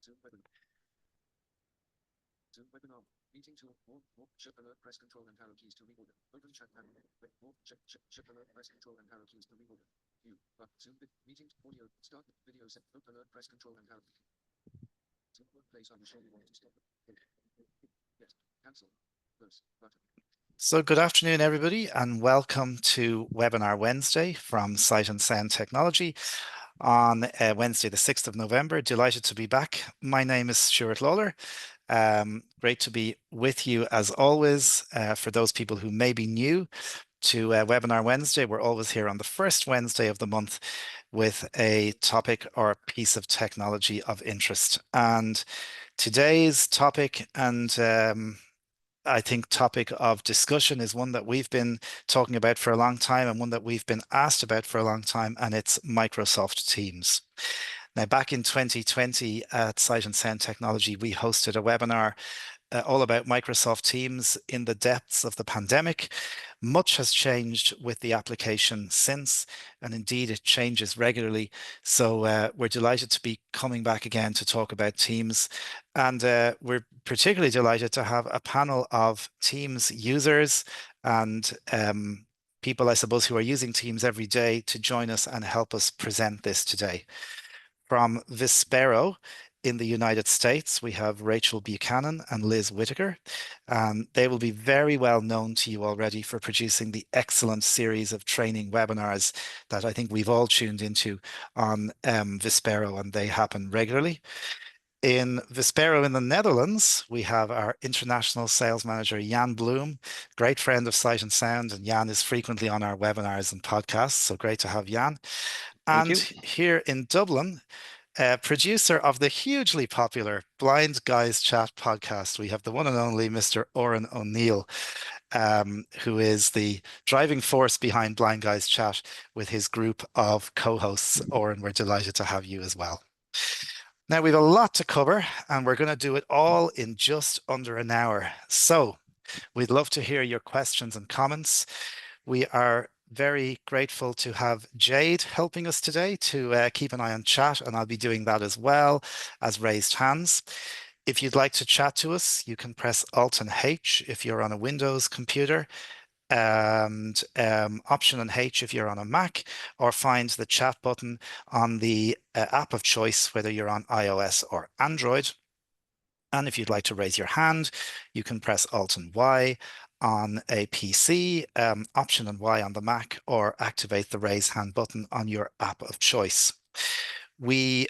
Zoom webinar. Zoom webinar. Meeting tool. More. Shift alert. Press Control and arrow keys to reorder. Open chat panel. More. Shift alert. Press Control and arrow keys to reorder. View. Zoom meeting audio. Start video set. Open alert. Press Control and arrow. Zoom workplace. I'm sure you want to stop it. Yes. Cancel. Close. Button. So good afternoon, everybody, and welcome to Webinar Wednesday from Sight and Sound Technology on Wednesday, the 6th of November. Delighted to be back. My name is Stuart Lawler. Great to be with you as always. For those people who may be new to Webinar Wednesday, we're always here on the first Wednesday of the month with a topic or a piece of technology of interest. And today's topic and I think topic of discussion is one that we've been talking about for a long time and one that we've been asked about for a long time, and it's Microsoft Teams. Now, back in 2020 at Sight and Sound Technology, we hosted a webinar all about Microsoft Teams in the depths of the pandemic. Much has changed with the application since, and indeed it changes regularly. So we're delighted to be coming back again to talk about Teams. And we're particularly delighted to have a panel of Teams users and people, I suppose, who are using Teams every day to join us and help us present this today. From Vispero in the United States, we have Rachel Buchanan and Liz Whitaker. They will be very well known to you already for producing the excellent series of training webinars that I think we've all tuned into on Vispero, and they happen regularly. In Vispero in the Netherlands, we have our international sales manager, Jan Bloom, great friend of Sight and Sound, and Jan is frequently on our webinars and podcasts, so great to have Jan. Thank And you. here in Dublin, producer of the hugely popular Blind Guys Chat podcast, we have the one and only Mr. Oren O'Neill, who is the driving force behind Blind Guys Chat with his group of co-hosts. Oren, we're delighted to have you as well. Now, we have a lot to cover, and we're going to do it all in just under an hour. So we'd love to hear your questions and comments. We are very grateful to have Jade helping us today to keep an eye on chat, and I'll be doing that as well as raised hands. If you'd like to chat to us, you can press Alt and H if you're on a Windows computer, and Option and H if you're on a Mac, or find the chat button on the app of choice, whether you're on iOS or Android. And if you'd like to raise your hand, you can press Alt and Y on a PC, Option and Y on the Mac, or activate the raise hand button on your app of choice. We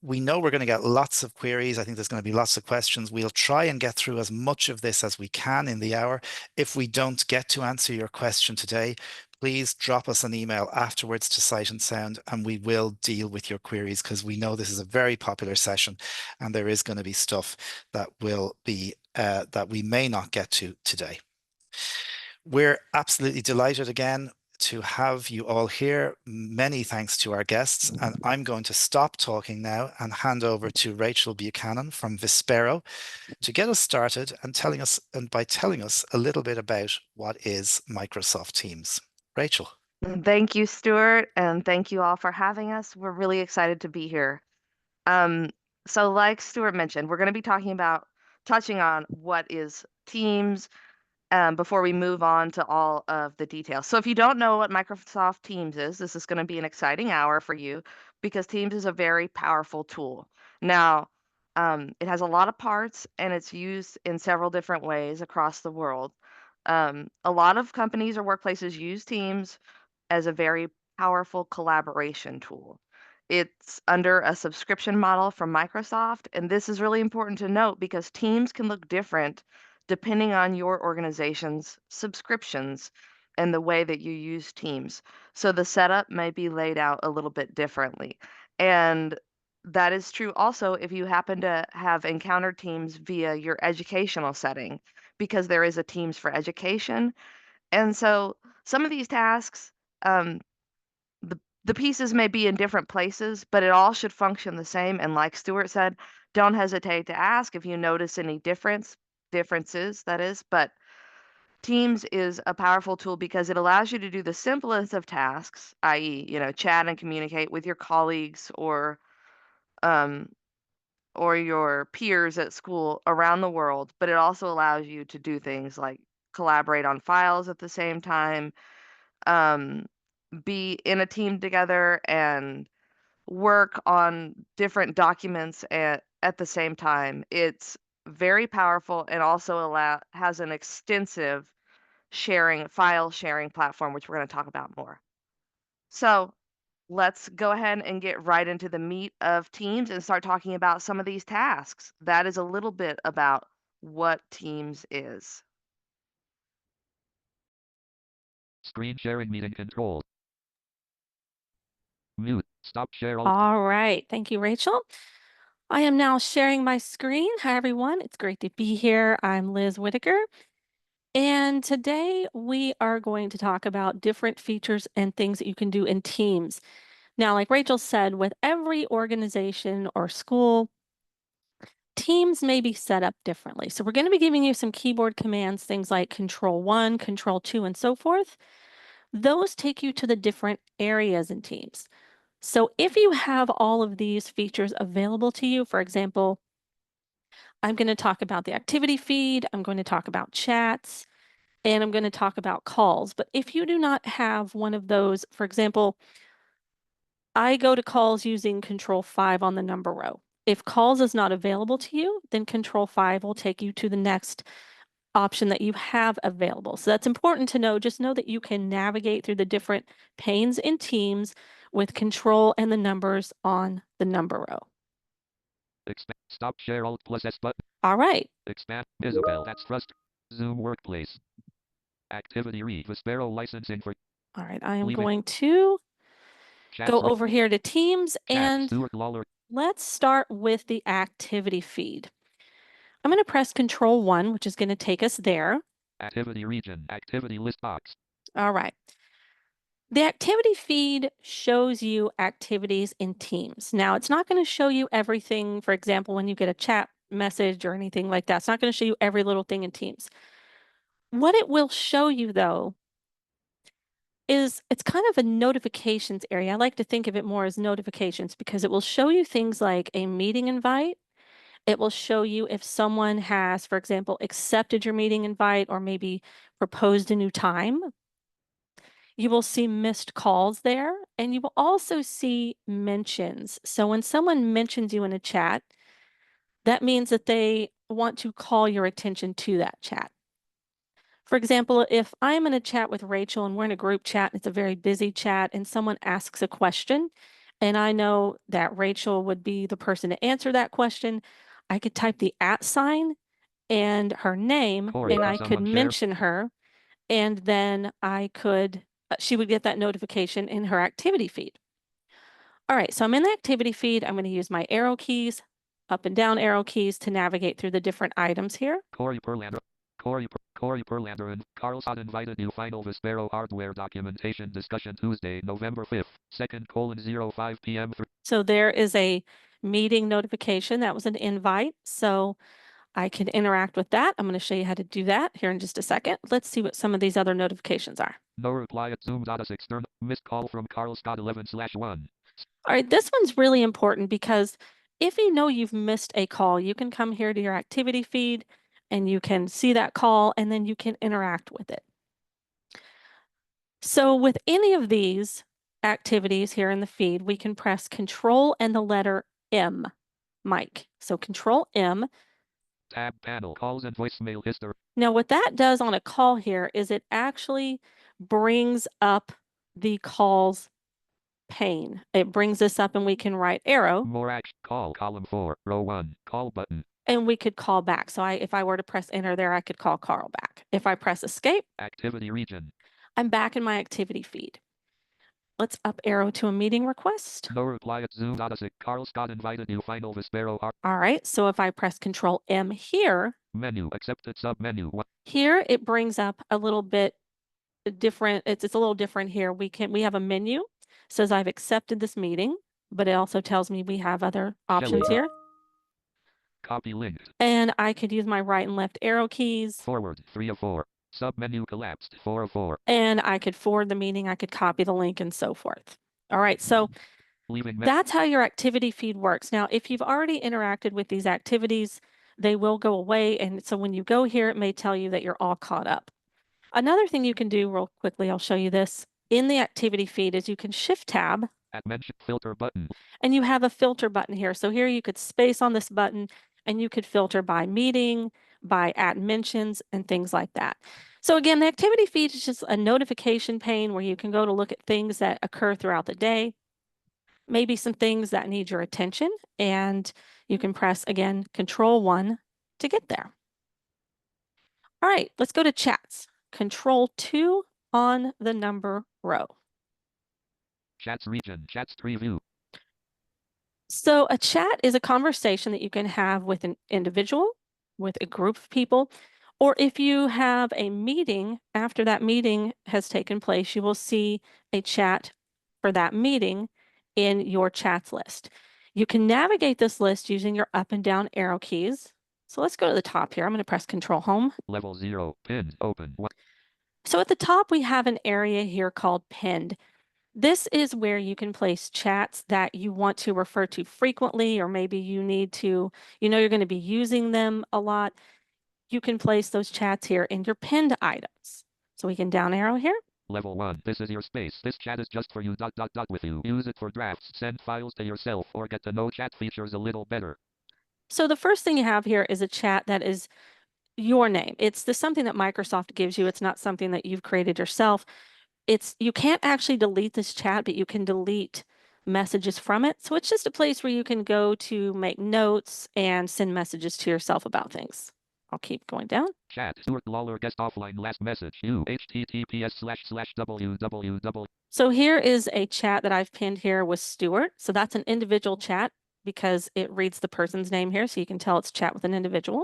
know we're going to get lots of queries. I think there's going to be lots of questions. We'll try and get through as much of this as we can in the hour. If we don't get to answer your question today, please drop us an email afterwards to Sight and Sound, and we will deal with your queries, because we know this is a very popular session and there is going to be stuff that will be that we may not get to today. We're absolutely delighted again to have you all here. Many thanks to our guests, and I'm going to stop talking now and hand over to Rachel Buchanan from Vispero to get us started and telling us a little bit about what is Microsoft Teams. Rachel. Thank you, Stuart, and thank you all for having us. We're really excited to be here. So like Stuart mentioned, we're going to be touching on what is Teams, before we move on to all of the details. So if you don't know what Microsoft Teams is, this is going to be an exciting hour for you, because Teams is a very powerful tool. Now, it has a lot of parts and it's used in several different ways across the world. A lot of companies or workplaces use Teams as a very powerful collaboration tool. It's under a subscription model from Microsoft, and this is really important to note because Teams can look different depending on your organization's subscriptions and the way that you use Teams. So the setup may be laid out a little bit differently. And that is true also if you happen to have encountered Teams via your educational setting, because there is a Teams for Education. And so some of these tasks, um, the pieces may be in different places, but it all should function the same. And like Stuart said, don't hesitate to ask if you notice any differences, that is. But Teams is a powerful tool because it allows you to do the simplest of tasks, i.e., chat and communicate with your colleagues um, or your peers at school around the world, but it also allows you to do things like collaborate on files at the same time, um, be in a team together and work on different documents at the same time. It's very powerful and also has an extensive file sharing platform, which we're going to talk about more. So let's go ahead and get right into the meat of Teams and start talking about some of these tasks. That is a little bit about what Teams is. Screen sharing meeting control. Mute. Stop share all. All right. Thank you, Rachel. I am now sharing my screen. Hi, everyone. It's great to be here. I'm Liz Whitaker. And today we are going to talk about different features and things that you can do in Teams. Now, like Rachel said, with every organization or school, Teams may be set up differently. So we're going to be giving you some keyboard commands, things like Control-1, Control-2, and so forth. Those take you to the different areas in Teams. So if you have all of these features available to you, for example, I'm going to talk about the activity feed, I'm going to talk about chats, and I'm going to talk about calls. But if you do not have one of those, for example, I go to calls using Control-5 on the number row. If calls is not available to you, then Control-5 will take you to the next option that you have available. So that's important to know. Just know that you can navigate through the different panes in Teams with Control and the numbers on the number row. Expand. Stop share alt plus S button. All right. Expand. Isabel. That's trust. Zoom workplace. Activity read. Vispero licensing for. All right. I am Leave it. going to Chats go re- over here to Teams Chat. and Stuart Lawler. let's start with the activity feed. I'm going to press Control-1, which is going to take us there. Activity region. Activity list box. All right. The activity feed shows you activities in Teams. Now, it's not going to show you everything. For example, when you get a chat message or anything like that, it's not going to show you every little thing in Teams. What it will show you, though, is it's kind of a notifications area. I like to think of it more as notifications because it will show you things like a meeting invite. It will show you if someone has, for example, accepted your meeting invite or maybe proposed a new time. You will see missed calls there, and you will also see mentions. So when someone mentions you in a chat, that means that they want to call your attention to that chat. For example, if I'm in a chat with Rachel and we're in a group chat, and it's a very busy chat, and someone asks a question, and I know that Rachel would be the person to answer that question, I could type the @ sign and her name, Corey, and can I could someone share? mention her, and then I could, she would get that notification in her activity feed. All right, so I'm in the activity feed. I'm going to use my arrow keys, up and down arrow keys to navigate through the different items here. Corey Perlander. Corey Perlander and Carl Sod invited new final Vispero hardware documentation discussion Tuesday, November 5th, 2:05 p.m. So there is a meeting notification. That was an invite. So I can interact with that. I'm going to show you how to do that here in just a second. Let's see what some of these other notifications are. No reply at Zoom. External missed call from Carl Scott 11/1. All right, this one's really important because if you know you've missed a call, you can come here to your activity feed and you can see that call and then you can interact with it. So with any of these activities here in the feed, we can press Control and the letter M, Mike. So Control M. Tab panel calls and voicemail history. Now what that does on a call here is it actually brings up the calls pane. It brings this up and we can write arrow. More action. Call column 4, row 1. Call button. And we could call back. So if I were to press enter there, I could call Carl back. If I press escape, Activity region. I'm back in my activity feed. Let's up arrow to a meeting request. No reply at Zoom. Carl Scott invited new final Vispero. All right. So if I press Control M here, menu accepted sub menu. Here it brings up a little bit different. It's a little different here. We have a menu. It says I've accepted this meeting, but it also tells me we have other options here. Copy link. And I could use my right and left arrow keys. Forward 3 of 4. Submenu collapsed 4 of 4. And I could forward the meeting. I could copy the link and so forth. All right. So That's how your activity feed works. Now, if you've already interacted with these activities, they will go away. And so when you go here, it may tell you that you're all caught up. Another thing you can do real quickly, I'll show you this in the activity feed, is you can shift tab filter button. And you have a filter button here. So here you could space on this button and you could filter by meeting, by at mentions, and things like that. So again, the activity feed is just a notification pane where you can go to look at things that occur throughout the day, maybe some things that need your attention, and you can press, again, Control-1 to get there. All right, let's go to chats. Control-2 on the number row. Chats region, chats preview. So a chat is a conversation that you can have with an individual, with a group of people, or if you have a meeting, after that meeting has taken place, you will see a chat for that meeting in your chats list. You can navigate this list using your up and down arrow keys. So let's go to the top here. I'm going to press Control Home. Level 0, pinned, open. So at the top, we have an area here called Pinned. This is where you can place chats that you want to refer to frequently, or maybe you need to, you're going to be using them a lot. You can place those chats here in your pinned items. So we can down arrow here. Level 1, this is your space. This chat is just for you, ... with you. Use it for drafts, send files to yourself, or get to know chat features a little better. So the first thing you have here is a chat that is your name. It's something that Microsoft gives you. It's not something that you've created yourself. You can't actually delete this chat, but you can delete messages from it. So it's just a place where you can go to make notes and send messages to yourself about things. I'll keep going down. Chat, Stuart Lawler guest offline last message, you, https://www. So here is a chat that I've pinned here with Stuart. So that's an individual chat because it reads the person's name here. So you can tell it's chat with an individual.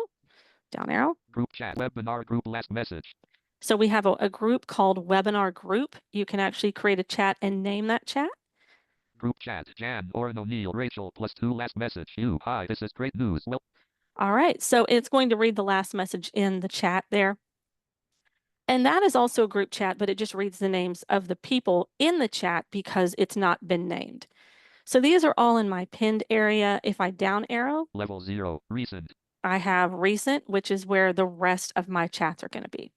Down arrow. Group chat, webinar group last message. So we have a group called Webinar Group. You can actually create a chat and name that chat. Group chat, Jan, Oren O'Neill, Rachel, +2 last message, you, hi, this is great news. Well, all right, so it's going to read the last message in the chat there. And that is also a group chat, but it just reads the names of the people in the chat because it's not been named. So these are all in my pinned area. If I down arrow, level 0, recent. I have recent, which is where the rest of my chats are going to be.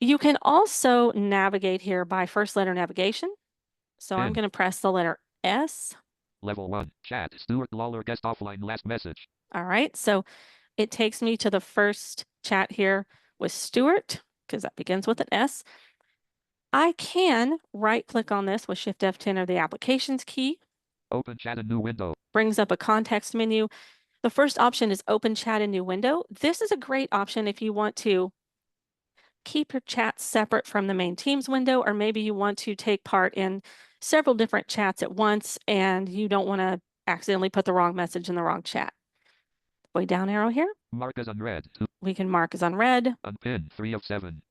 You can also navigate here by first letter navigation. So I'm going to press the letter S. Level 1, chat, Stuart Lawler guest offline last message. All right, so it takes me to the first chat here with Stuart, because that begins with an S. I can right click on this with Shift F10 or the applications key. Open chat in new window. Brings up a context menu. The first option is open chat in new window. This is a great option if you want to keep your chats separate from the main Teams window, or maybe you want to take part in several different chats at once and you don't want to accidentally put the wrong message in the wrong chat. Way down arrow here. Mark as unread. We can mark as unread. Unpin, 3 of 7.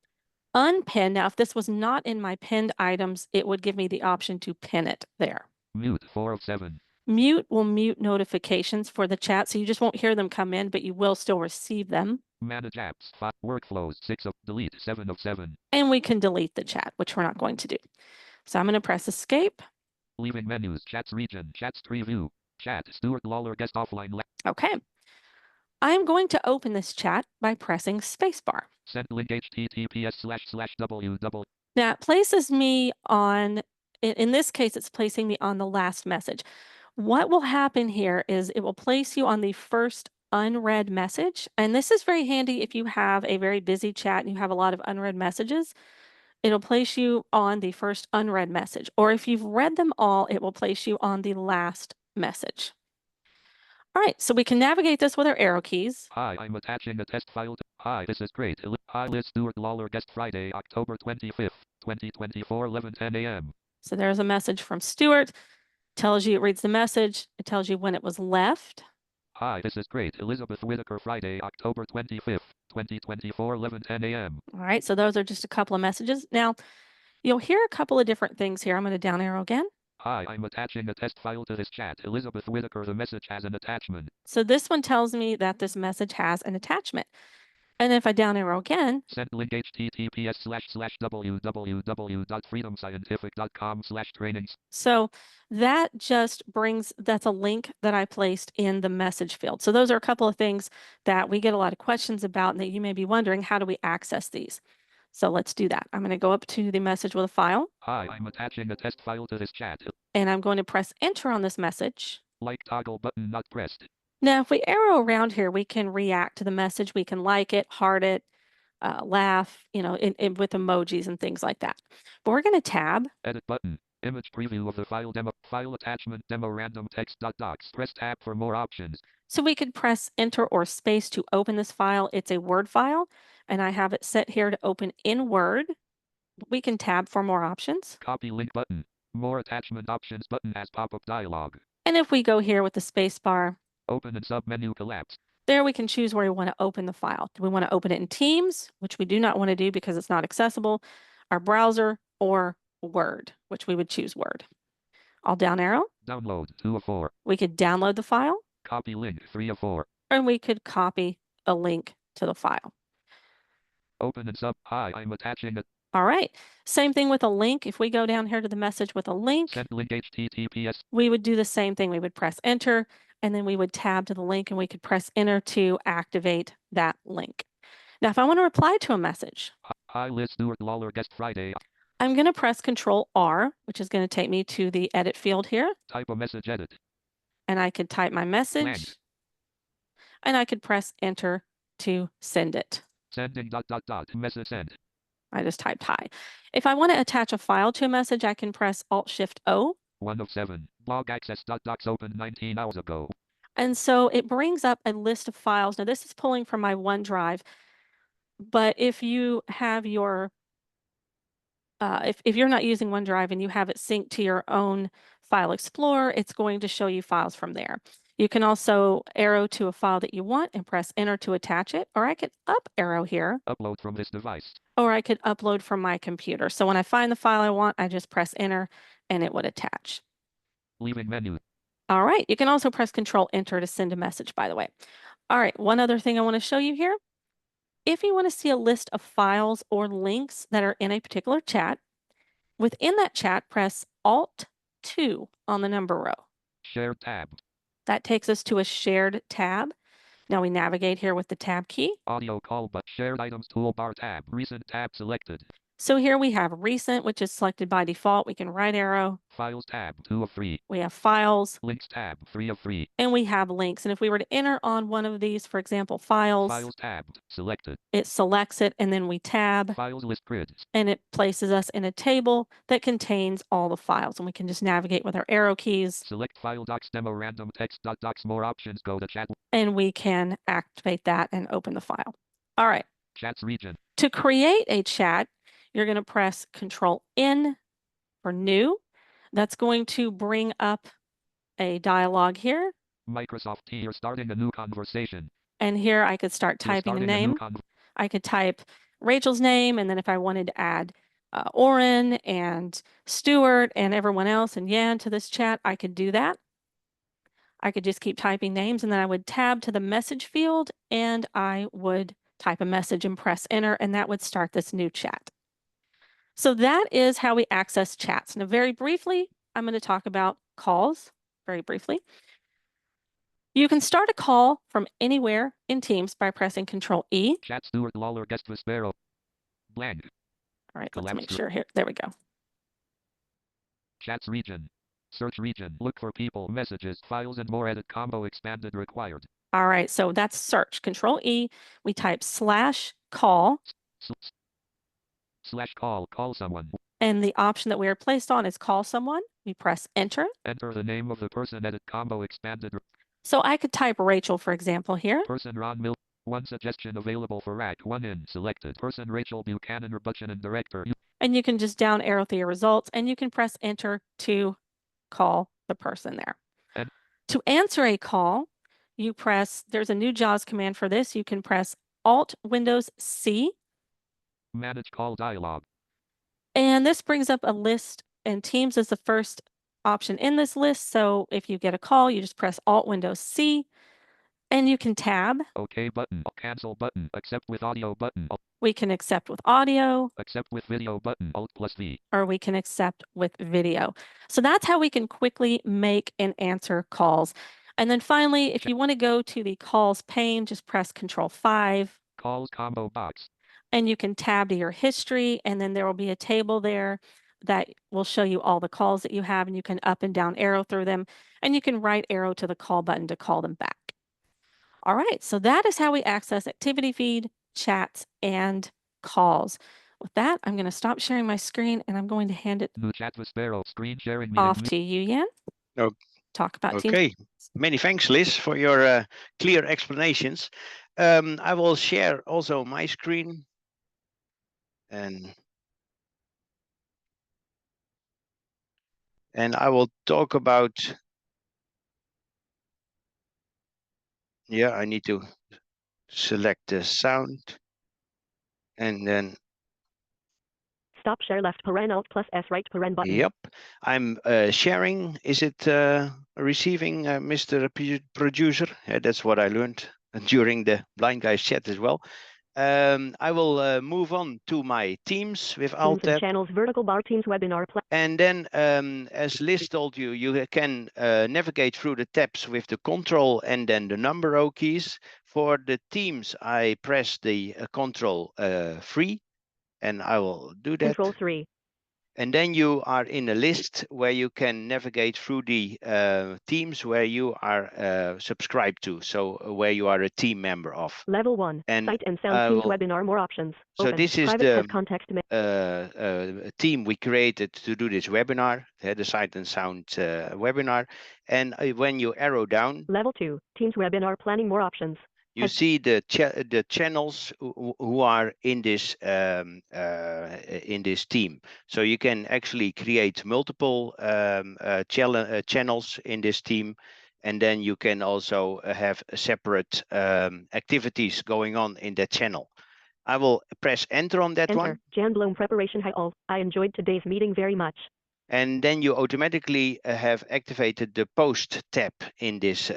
Unpin. Now, if this was not in my pinned items, it would give me the option to pin it there. Mute, 4 of 7. Mute will mute notifications for the chat, so you just won't hear them come in, but you will still receive them. Manage apps, 5. Workflows, 6 of, delete, 7 of 7. And we can delete the chat, which we're not going to do. So I'm going to press escape. Leaving menus, chats region, chats preview, chat, Stuart Lawler guest offline. Okay. I'm going to open this chat by pressing spacebar. Send link https://www. Now it places me on, in this case, it's placing me on the last message. What will happen here is it will place you on the first unread message. And this is very handy if you have a very busy chat and you have a lot of unread messages. It'll place you on the first unread message. Or if you've read them all, it will place you on the last message. All right, so we can navigate this with our arrow keys. Hi, I'm attaching a test file. Hi, this is great. Hi, Liz Stuart Lawler guest Friday, October 25th, 2024, 11:10 a.m. So there's a message from Stuart. Tells you, it reads the message. It tells you when it was left. Hi, this is great. Elizabeth Whitaker Friday, October 25th, 2024, 11:10 a.m. All right, so those are just a couple of messages. Now, you'll hear a couple of different things here. I'm going to down arrow again. Hi, I'm attaching a test file to this chat. Elizabeth Whitaker, the message has an attachment. So this one tells me that this message has an attachment. And if I down arrow again, Send link https://www.freedomscientific.com/trainings. so that just brings, that's a link that I placed in the message field. So those are a couple of things that we get a lot of questions about and that you may be wondering, how do we access these? So let's do that. I'm going to go up to the message with a file. Hi, I'm attaching a test file to this chat. And I'm going to press enter on this message. Like toggle button not pressed. Now, if we arrow around here, we can react to the message. We can like it, heart it, laugh, you know, with emojis and things like that. But we're going to tab. Edit button. Image preview of the file demo. File attachment demo random text.docs. Press tab for more options. So we could press enter or space to open this file. It's a Word file, and I have it set here to open in Word. We can tab for more options. Copy link button. More attachment options button has pop-up dialog. And if we go here with the space bar, Open and submenu collapse. there we can choose where we want to open the file. Do we want to open it in Teams, which we do not want to do because it's not accessible, our browser, or Word, which we would choose Word. I'll down arrow. Download 2 of 4. We could download the file. Copy link 3 of 4. And we could copy a link to the file. Open and sub. Hi, I'm attaching it. All right. Same thing with a link. If we go down here to the message with a link, Send link https. we would do the same thing. We would press enter, and then we would tab to the link, and we could press enter to activate that link. Now, if I want to reply to a message, Hi, Liz Stewart Lawler guest Friday. I'm going to press Control R, which is going to take me to the edit field here. Type a message edit. And I could type my message. Blank. And I could press enter to send it. Sending ... Message send. I just typed hi. If I want to attach a file to a message, I can press Alt-Shift-O. 1 of 7. Blog access. Docs opened 19 hours ago. And so it brings up a list of files. Now, this is pulling from my OneDrive. But if you have your if you're not using OneDrive and you have it synced to your own File Explorer, it's going to show you files from there. You can also arrow to a file that you want and press enter to attach it, or I could up arrow here. Upload from this device. Or I could upload from my computer. So when I find the file I want, I just press enter and it would attach. Leaving menu. All right, you can also press Control Enter to send a message, by the way. All right, one other thing I want to show you here. If you want to see a list of files or links that are in a particular chat, within that chat, press Alt-2 on the number row. Shared tab. That takes us to a shared tab. Now we navigate here with the tab key. Audio call but shared items toolbar tab. Recent tab selected. So here we have recent, which is selected by default. We can right arrow. Files tab 2 of 3. We have files. Links tab 3 of 3. And we have links. And if we were to enter on one of these, for example, files. Files tab selected. It selects it and then we tab. Files list grids. And it places us in a table that contains all the files. And we can just navigate with our arrow keys. Select file docs demo random text.docs. More options. Go to chat. And we can activate that and open the file. All right. Chats region. To create a chat, you're going to press Control N for new. That's going to bring up a dialog here. Microsoft T, you're starting a new conversation. And here I could start typing a name. I could type Rachel's name, and then if I wanted to add Oren and Stuart and everyone else and Yan to this chat, I could do that. I could just keep typing names, and then I would tab to the message field, and I would type a message and press enter, and that would start this new chat. So that is how we access chats. Now, very briefly, I'm going to talk about calls, very briefly. You can start a call from anywhere in Teams by pressing Control E. Chat Stuart Lawler guest Vispero. Blank. All right, Collapse let's make sure here. There we go. Chats region. Search region. Look for people, messages, files, and more. Edit combo expanded required. All right, so that's search. Control E. We type /call. /call. Call someone. And the option that we are placed on is call someone. We press enter. Enter the name of the person. Edit combo expanded. So I could type Rachel, for example, here. Person Ron Mill. One suggestion available for rack 1 in selected. Person Rachel Buchanan Rebuttion and director. And you can just down arrow through your results and you can press enter to call the person there. And to answer a call, you press, there's a new JAWS command for this. You can press Alt Windows C. Manage call dialog. And this brings up a list, and Teams is the first option in this list. So if you get a call, you just press Alt Windows C. And you can tab. OK button. Cancel button. Accept with audio button. We can accept with audio. Accept with video button. Alt+V. Or we can accept with video. So that's how we can quickly make and answer calls. And then finally, if you want to go to the calls pane, just press Control-5. Calls combo box. And you can tab to your history, and then there will be a table there that will show you all the calls that you have, and you can up and down arrow through them, and you can right arrow to the call button to call them back. All right, so that is how we access activity feed, chats, and calls. With that, I'm going to stop sharing my screen, and I'm going to hand it New chat Vispero. Screen sharing meeting. off to you, Jan. Oh, Talk about Teams. Okay, many thanks, Liz, for your clear explanations. I will share also my screen. And I will talk about, yeah, I need to select the sound and then Stop share left paren alt plus S right paren button. Yep, I'm sharing. Is it receiving, Mr. Producer? That's what I learned during the Blind Guys chat as well. I will move on to my Teams with Alt Teams and tab. channels vertical bar Teams webinar. And then, as Liz told you, you can navigate through the tabs with the Control and then the number row keys. For the Teams, I press the Control 3, and I will do that. Control 3. And then you are in a list where you can navigate through the teams where you are subscribed to, so where you are a team member of. Level 1, And site and sound Teams webinar, more options. So Open. this is Private the context team we created to do this webinar, the sight and sound webinar. And when you arrow down, Level 2, Teams webinar planning, more options. you see the channels who are in this team. So you can actually create multiple channels in this team, and then you can also have separate activities going on in that channel. I will press enter on that one. Jan Bloom preparation. Hi all. I enjoyed today's meeting very much. And then you automatically have activated the post tab in this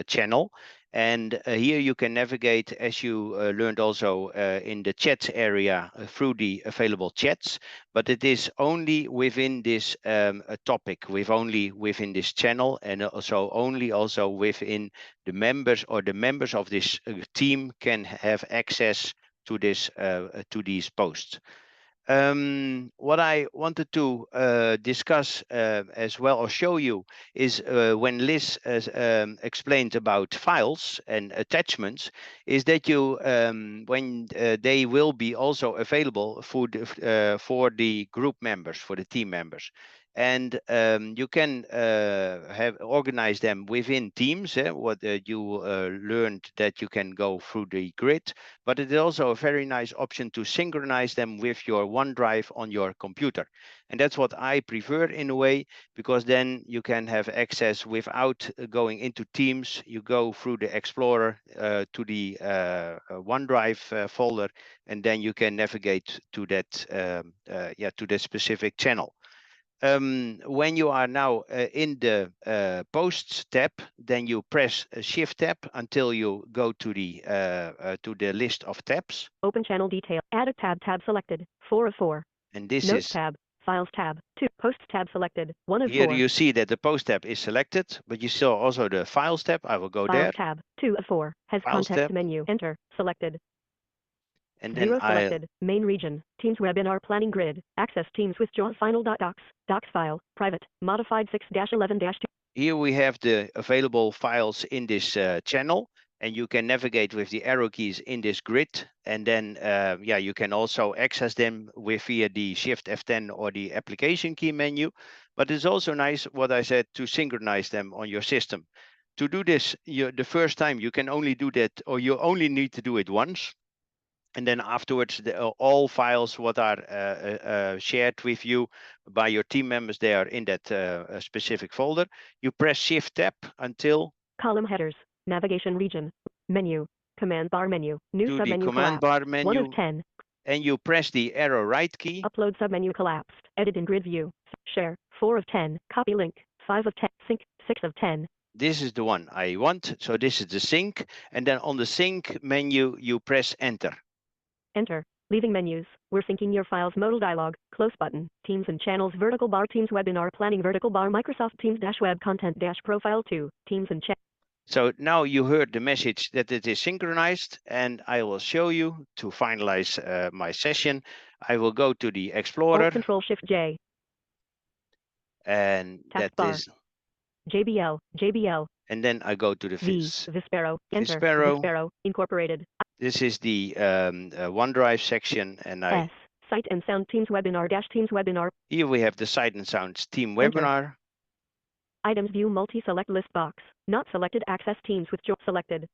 channel. And here you can navigate, as you learned also in the chat area, through the available chats. But it is only within this topic, only within this channel, and also only within the members, or the members of this team can have access to this to these posts. What I wanted to discuss as well, or show you, is when Liz explained about files and attachments, is that you when they will be also available for the group members, for the team members. And you can have organize them within teams. What you learned, that you can go through the grid, but it is also a very nice option to synchronize them with your OneDrive on your computer. And that's what I prefer in a way, because then you can have access without going into Teams. You go through the Explorer to the OneDrive folder, and then you can navigate to that to that specific channel. When you are now in the posts tab, then you press shift tab until you go to the list of tabs. Open channel detail. Add a tab selected. 4 of 4. And this Notes is tab. Files tab. 2. Posts tab selected. 1 of 4. Here you see that the post tab is selected, but you saw also the files tab. I will go Files there. tab. 2 of 4. Has Files context tab. menu. Enter. Selected. And 0 then selected. Main region. Teams webinar planning grid. Access Teams with JAWS final.docs. Docs file. Private. Modified 6-11-2. Here we have the available files in this channel, and you can navigate with the arrow keys in this grid. And then, you can also access them via the Shift F10 or the application key menu. But it's also nice, what I said, to synchronize them on your system. To do this, the first time you can only do that, or you only need to do it once. And then afterwards, all files what are shared with you by your team members, they are in that specific folder. You press Shift Tab until column headers, navigation region, menu, command bar menu, new to submenu the command collapsed. bar menu. 1 of 10. And you press the arrow right key. Upload submenu collapsed. Edit in grid view. Share. 4 of 10. Copy link. 5 of 10. Sync. 6 of 10. This is the one I want. So this is the sync. And then on the sync menu, you press enter. Enter. Leaving menus. We're syncing your files modal dialog. Close button. Teams and channels vertical bar. Teams webinar planning vertical bar. Microsoft Teams dash web content dash profile 2. Teams and chat. So now you heard the message that it is synchronized, and I will show you to finalize my session. I will go to the Explorer. Alt Control Shift J. And that Taskbar. is. JBL. And then I go to the Vispero. Enter. Vispero. Vispero Incorporated. This is the OneDrive section, and S. Sight and Sound Teams Webinar dash Teams Webinar. Here we have the Sight and Sounds Team Enter. Webinar. Items View Multi-Select List Box. Not selected. Access Teams with JAWS selected.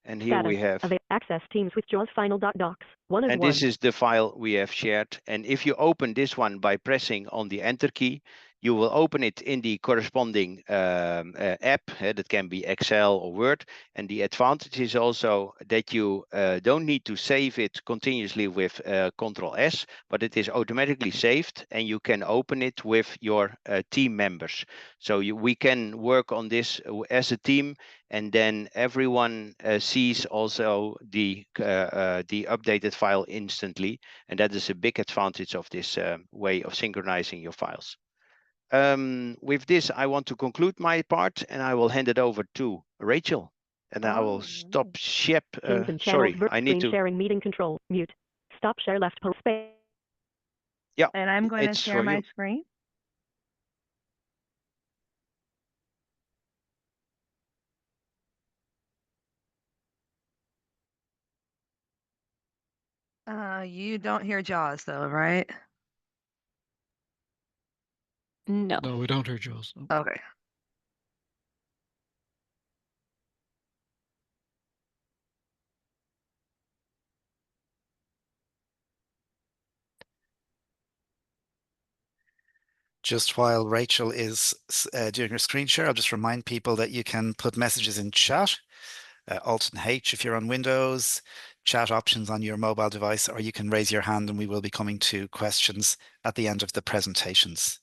And here we have. Access Teams with JAWS final.docs. One of and one. This is the file we have shared. And if you open this one by pressing on the Enter key, you will open it in the corresponding app. That can be Excel or Word. And the advantage is also that you don't need to save it continuously with Control S, but it is automatically saved, and you can open it with your team members. So we can work on this as a team, and then everyone sees also the updated file instantly. And that is a big advantage of this way of synchronizing your files. With this, I want to conclude my part, and I will hand it over to Rachel. And I will stop share. Sorry, I need to. Sharing meeting control. Mute. Stop share left post space. Yeah. And I'm going to share my screen. You don't hear JAWS though, right? No. No, we don't hear JAWS. No. Okay. Just while Rachel is doing her screen share, I'll just remind people that you can put messages in chat, Alt and H if you're on Windows, chat options on your mobile device, or you can raise your hand and we will be coming to questions at the end of the presentations.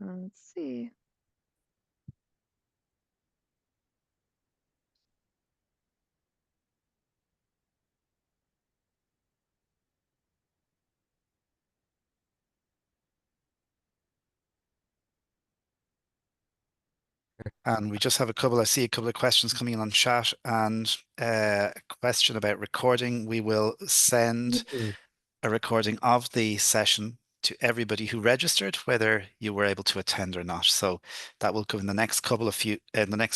Let's see. And we just have I see a couple of questions coming in on chat, and a question about recording. We will send a recording of the session to everybody who registered, whether you were able to attend or not. So that will go in the next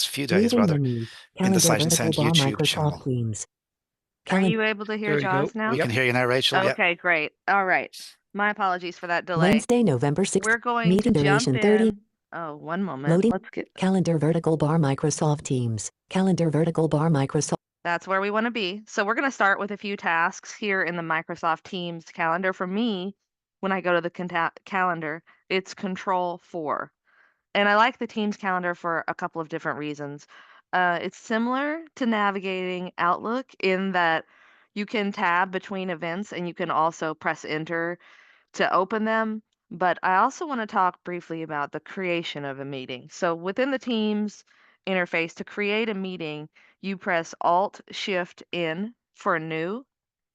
few days, rather, in the Sight and Sound YouTube channel. Teams. Are you able to hear There you JAWS go. now? We can hear you now, Rachel. Okay, great. All right. My apologies for that delay. Wednesday, November 6th. We're going Meeting to jump duration in. 30. Oh, one moment. Loading. Let's get. Calendar vertical bar Microsoft Teams. Calendar vertical bar Microsoft. That's where we want to be. So we're going to start with a few tasks here in the Microsoft Teams calendar. For me, when I go to the calendar, it's Control 4. And I like the Teams calendar for a couple of different reasons. It's similar to navigating Outlook in that you can tab between events and you can also press enter to open them. But I also want to talk briefly about the creation of a meeting. So within the Teams interface, to create a meeting, you press Alt-Shift-N for new.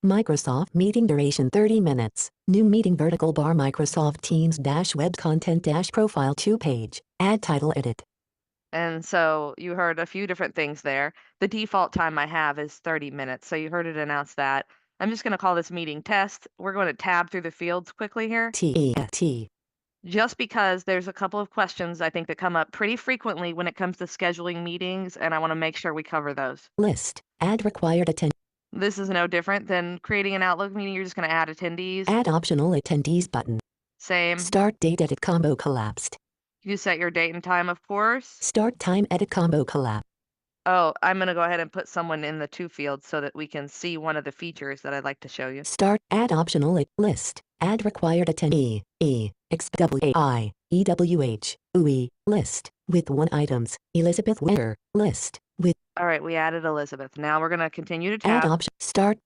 Microsoft meeting duration 30 minutes. New meeting vertical bar Microsoft Teams dash web content dash profile 2 page. Add title edit. And so you heard a few different things there. The default time I have is 30 minutes. So you heard it announce that. I'm just going to call this meeting test. We're going to tab through the fields quickly here. T. Just because there's a couple of questions I think that come up pretty frequently when it comes to scheduling meetings, and I want to make sure we cover those. List. Add required attendees. This is no different than creating an Outlook meeting. You're just going to add attendees. Add optional attendees button. Same. Start date edit combo collapsed. You set your date and time, of course. Start time edit combo collapse. Oh, I'm going to go ahead and put someone in the two fields so that we can see one of the features that I'd like to show you. Start. Add optional list. Add required attendee. List with 1 items. Elizabeth Winter. List with All right, we added Elizabeth. Now we're going to continue to add tab. option. Start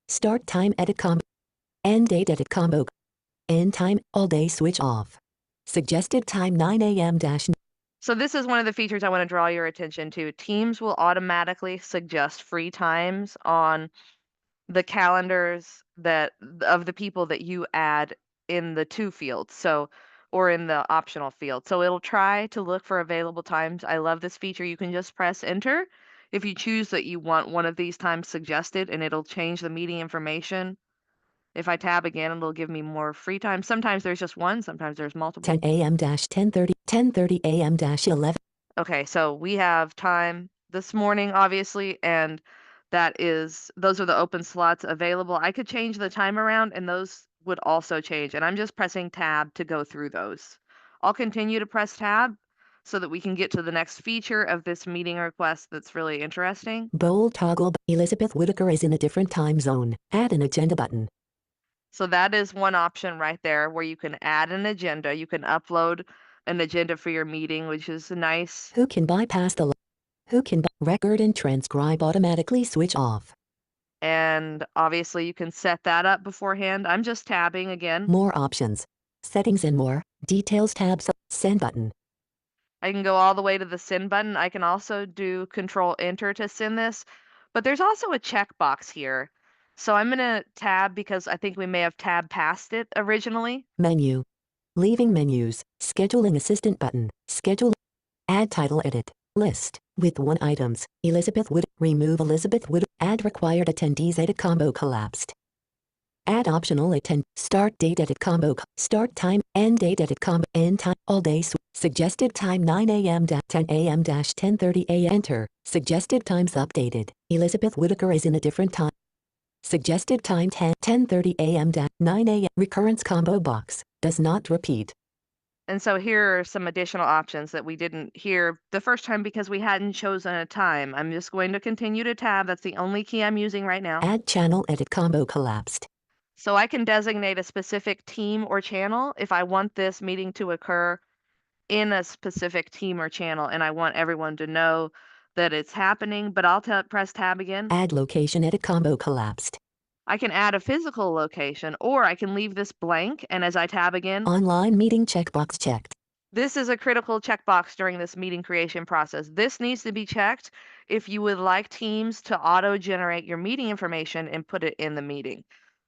time edit combo. End date edit combo. End time all day switch off. Suggested time 9 a.m. So this is one of the features I want to draw your attention to. Teams will automatically suggest free times on the calendars of the people that you add in the to field. So, or in the optional field. So it'll try to look for available times. I love this feature. You can just press enter if you choose that you want one of these times suggested, and it'll change the meeting information. If I tab again, it'll give me more free time. Sometimes there's just one, sometimes there's multiple. 10 a.m. 10:30 a.m. 11. Okay, so we have time this morning, obviously, and those are the open slots available. I could change the time around and those would also change. And I'm just pressing tab to go through those. I'll continue to press tab so that we can get to the next feature of this meeting request that's really interesting. Bold toggle. Elizabeth Whitaker is in a different time zone. Add an agenda button. So that is one option right there where you can add an agenda. You can upload an agenda for your meeting, which is nice. Who can bypass the record and transcribe automatically switch off. And obviously you can set that up beforehand. I'm just tabbing again. More options. Settings and more. Details tabs. Send button. I can go all the way to the send button. I can also do control enter to send this, but there's also a checkbox here. So I'm going to tab because I think we may have tabbed past it originally. Menu. Leaving menus. Scheduling assistant button. Schedule. Add title edit. List. With 1 items. Elizabeth Wood. Remove Elizabeth Wood. Add required attendees edit combo collapsed. Add optional attend. Start date edit combo. Start time. End date edit combo. End time. All day. Suggested time 9 a.m. 10 a.m. 10:30 a.m. Enter. Suggested times updated. Elizabeth Whitaker is in a different time. Suggested time 10:30 a.m. 9 a.m. Recurrence combo box. Does not repeat. And so here are some additional options that we didn't hear the first time because we hadn't chosen a time. I'm just going to continue to tab. That's the only key I'm using right now. Add channel edit combo collapsed. So I can designate a specific team or channel if I want this meeting to occur in a specific team or channel and I want everyone to know that it's happening, but I'll press tab again. Add location edit combo collapsed. I can add a physical location or I can leave this blank, and as I tab again, Online meeting checkbox checked. this is a critical checkbox during this meeting creation process. This needs to be checked if you would like Teams to auto-generate your meeting information and put it in the meeting.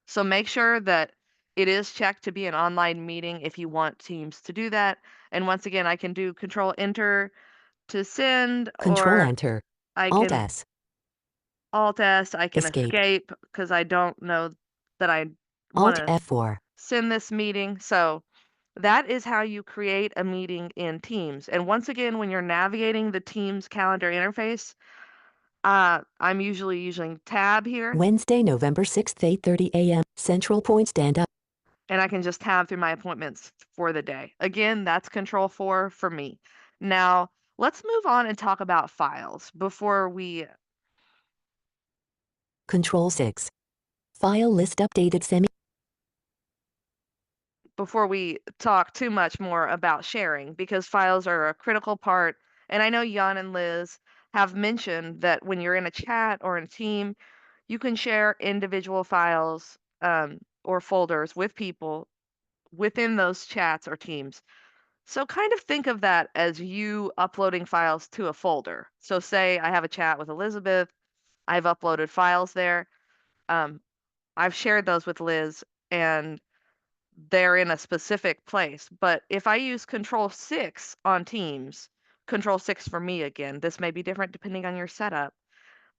So make sure that it is checked to be an online meeting if you want Teams to do that. And once again, I can do Control Enter to send, Control or Enter. I Alt can S. Alt S. I can Escape. escape because I don't know that I Alt want to F4. send this meeting. So that is how you create a meeting in Teams. And once again, when you're navigating the Teams calendar interface, I'm usually using tab here, Wednesday, November 6th, 8:30 a.m. Central Point stand up. and I can just tab through my appointments for the day. Again, that's Control 4 for me. Now, let's move on and talk about files Control 6. File list updated before we talk too much more about sharing, because files are a critical part. And I know Jan and Liz have mentioned that when you're in a chat or in a team, you can share individual files or folders with people within those chats or teams. So kind of think of that as you uploading files to a folder. So say I have a chat with Elizabeth, I've uploaded files there. I've shared those with Liz and they're in a specific place. But if I use Control 6 on Teams, Control 6 for me again, this may be different depending on your setup.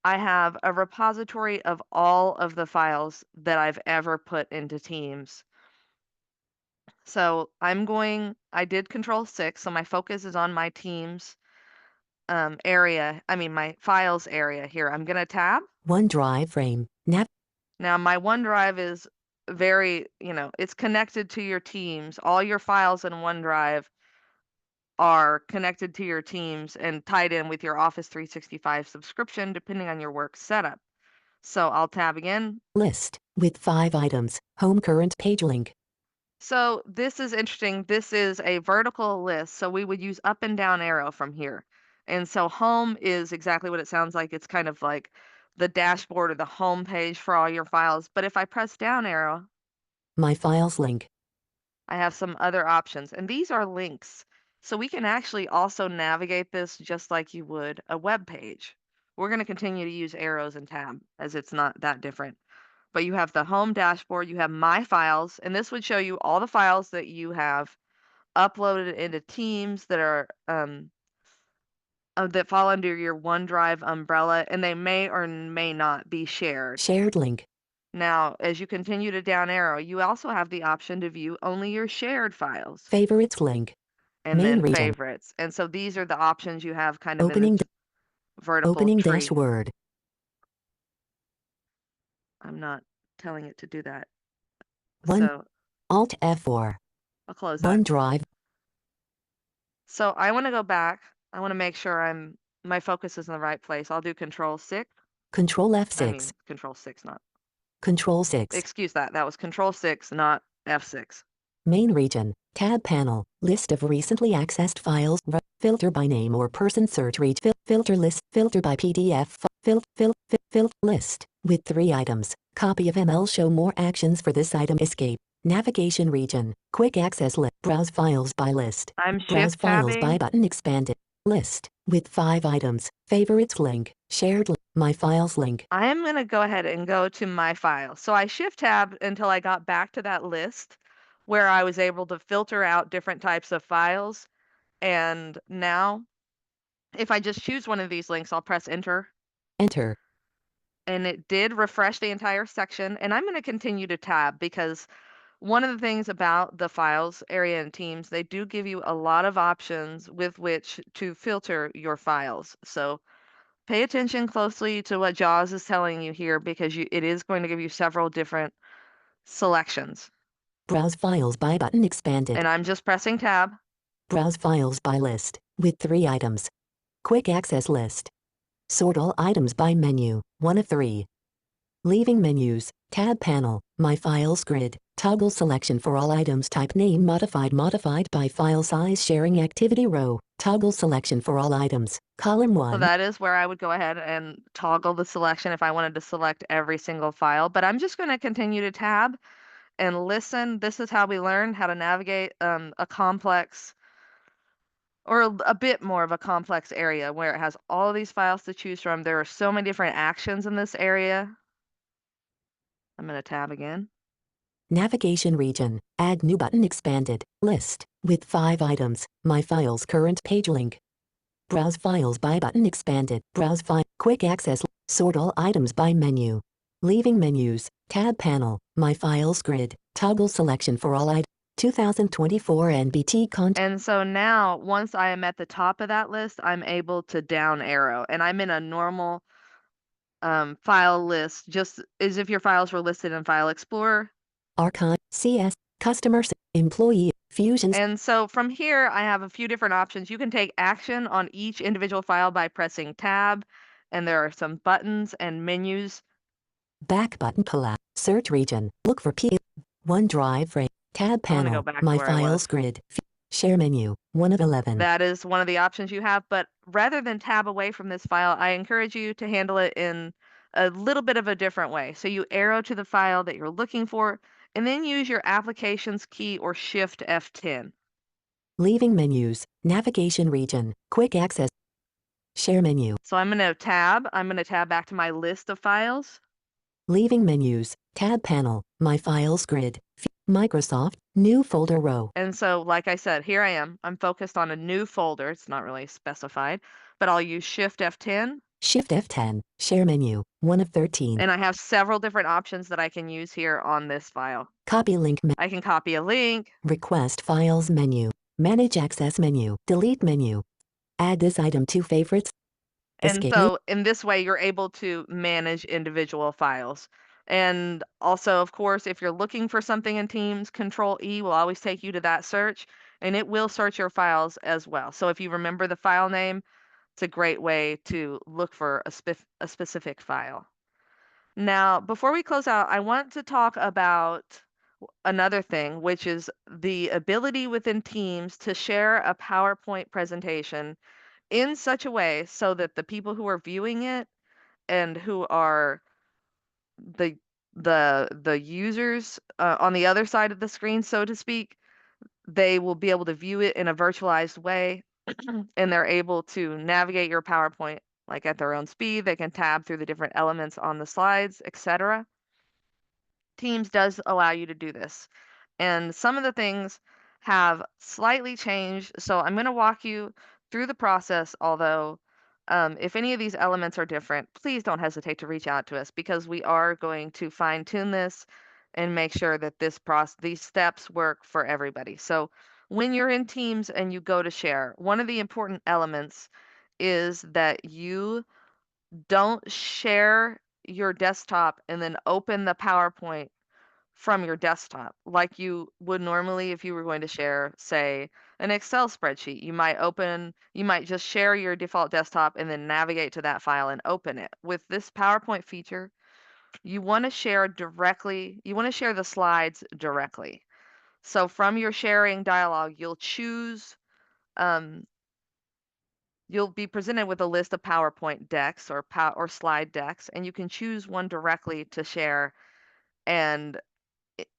I have a repository of all of the files that I've ever put into Teams. So I did Control 6, so my focus is on my Teams my files area here. I'm going to tab. OneDrive frame. Now my OneDrive is it's connected to your Teams. All your files in OneDrive are connected to your Teams and tied in with your Office 365 subscription, depending on your work setup. So I'll tab again. List with 5 items. Home current page link. So this is interesting. This is a vertical list. So we would use up and down arrow from here. And so home is exactly what it sounds like. It's kind of like the dashboard or the home page for all your files. But if I press down arrow, My Files link. I have some other options. And these are links. So we can actually also navigate this just like you would a web page. We're going to continue to use arrows and tab as it's not that different. But you have the home dashboard, you have My Files, and this would show you all the files that you have uploaded into Teams that are that fall under your OneDrive umbrella, and they may or may not be shared. Shared link. Now, as you continue to down arrow, you also have the option to view only your shared files Favorites link. and Main then region. favorites. And so these are the options you have kind of in Opening. this vertical Opening tree. dash Word. I'm not telling it to do that. One. So Alt F4. I'll close that. OneDrive. So I want to go back. I want to make sure my focus is in the right place. I'll do Control 6. Control I F6. mean Control 6, not. Control 6. Excuse that. That was Control 6, not F6. Main region. Tab panel. List of recently accessed files. Filter by name or person. Search reach. Filter list. Filter by PDF. List. With 3 items. Copy of ML. Show more actions for this item. Escape. Navigation region. Quick access list. Browse files by list. I'm Browse shift files by tabbing. button expanded. List. With 5 items. Favorites link. Shared link. My Files link. I am going to go ahead and go to My Files. So I shift tab until I got back to that list where I was able to filter out different types of files. And now, if I just choose one of these links, I'll press enter. Enter. And it did refresh the entire section. And I'm going to continue to tab because one of the things about the files area in Teams, they do give you a lot of options with which to filter your files. So pay attention closely to what JAWS is telling you here because it is going to give you several different selections. Browse files by button expanded. And I'm just pressing tab. Browse files by list, with 3 items. Quick access list. Sort all items by menu, 1 of 3. Leaving menus, tab panel, My Files grid, toggle selection for all items type name modified by file size sharing activity row, toggle selection for all items, column 1. So that is where I would go ahead and toggle the selection if I wanted to select every single file. But I'm just going to continue to tab and listen. This is how we learn how to navigate a complex or a bit more of a complex area where it has all of these files to choose from. There are so many different actions in this area. I'm going to tab again. Navigation region, add new button expanded, list, with 5 items, My Files current page link. Browse files by button expanded, browse file, quick access, sort all items by menu. Leaving menus, tab panel, My Files grid, toggle selection for all items, 2024 NBT content. And so now, once I am at the top of that list, I'm able to down arrow, and I'm in a normal file list, just as if your files were listed in File Explorer. Archive, CS, customers, employee, fusions. And so from here, I have a few different options. You can take action on each individual file by pressing tab, and there are some buttons and menus. Back button collapse, search region, look for OneDrive frame, tab I wanna go panel, back to My where I was. Files grid, share menu, 1 of 11. That is one of the options you have, but rather than tab away from this file, I encourage you to handle it in a little bit of a different way. So you arrow to the file that you're looking for, and then use your applications key or shift F10. Leaving menus, navigation region, quick access, share menu. So I'm gonna tab back to my list of files. Leaving menus, tab panel, My Files grid, Microsoft, new folder row. And so, like I said, here I am. I'm focused on a new folder. It's not really specified, but I'll use shift F10. Shift F10, share menu, 1 of 13. And I have several different options that I can use here on this file. Copy link, I can copy a link. request files menu, manage access menu, delete menu. Add this item to favorites. And Escape. so in this way, you're able to manage individual files. And also, of course, if you're looking for something in Teams, Control E will always take you to that search, and it will search your files as well. So if you remember the file name, it's a great way to look for a specific file. Now, before we close out, I want to talk about another thing, which is the ability within Teams to share a PowerPoint presentation in such a way so that the people who are viewing it and who are the the users on the other side of the screen, so to speak, they will be able to view it in a virtualized way and they're able to navigate your PowerPoint like at their own speed. They can tab through the different elements on the slides, etc. Teams does allow you to do this. And some of the things have slightly changed. So I'm going to walk you through the process, although if any of these elements are different, please don't hesitate to reach out to us because we are going to fine tune this and make sure that these steps work for everybody. So when you're in Teams and you go to share, one of the important elements is that you don't share your desktop and then open the PowerPoint from your desktop like you would normally if you were going to share, say, an Excel spreadsheet. You might just share your default desktop and then navigate to that file and open it. With this PowerPoint feature, you want to share directly, you want to share the slides directly. So from your sharing dialog, you'll be presented with a list of PowerPoint decks or slide decks, and you can choose one directly to share. And